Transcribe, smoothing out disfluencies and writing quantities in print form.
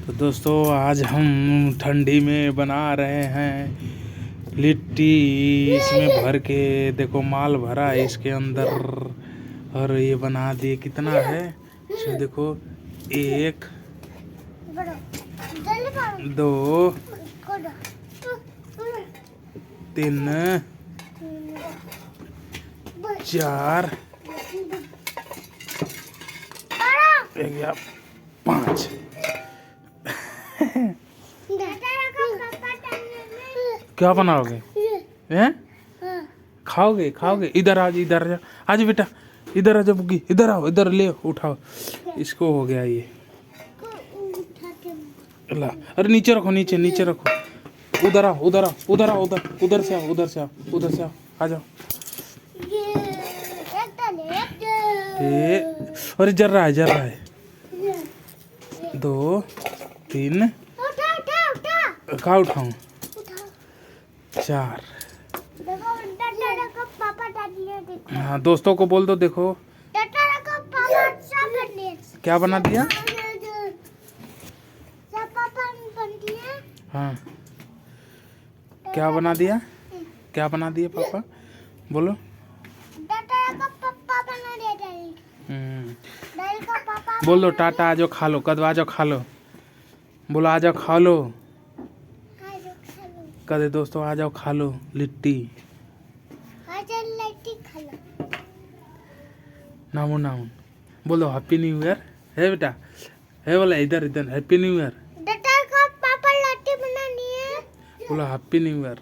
तो दोस्तों आज हम ठंडी में बना रहे हैं लिट्टी। इसमें भर के देखो माल भरा है इसके अंदर और ये बना दिए। कितना है इसमें देखो, 1 2 3 4 5। क्या बनाओगे? हैं? खाओगे खाओगे? इधर आ आज बेटा, इधर आ जा बुग्गी, इधर आओ, इधर ले उठाओ। इसको हो गया ये ला। अरे नीचे रखो, नीचे रखो। उधर आओ, उधर से आओ, आ जाओ। अरे जर रहा है 2 3 कहाँ उठाऊं? 4। हाँ दोस्तों को बोल दो। देखो क्या बना दिया। हाँ क्या बना दिया पापा? बोलो। बोल दो टाटा, आ जाओ खा लो। कद आ जाओ खा लो। बोलो आ जाओ खा लो। कदे दोस्तों आ जाओ खा लो लिट्टी। नामुन बोलो हैप्पी न्यू ईयर। है बेटा, है बोला इधर हैप्पी न्यू ईयर। पापा लिट्टी बनानी है। बोलो हैप्पी न्यू ईयर।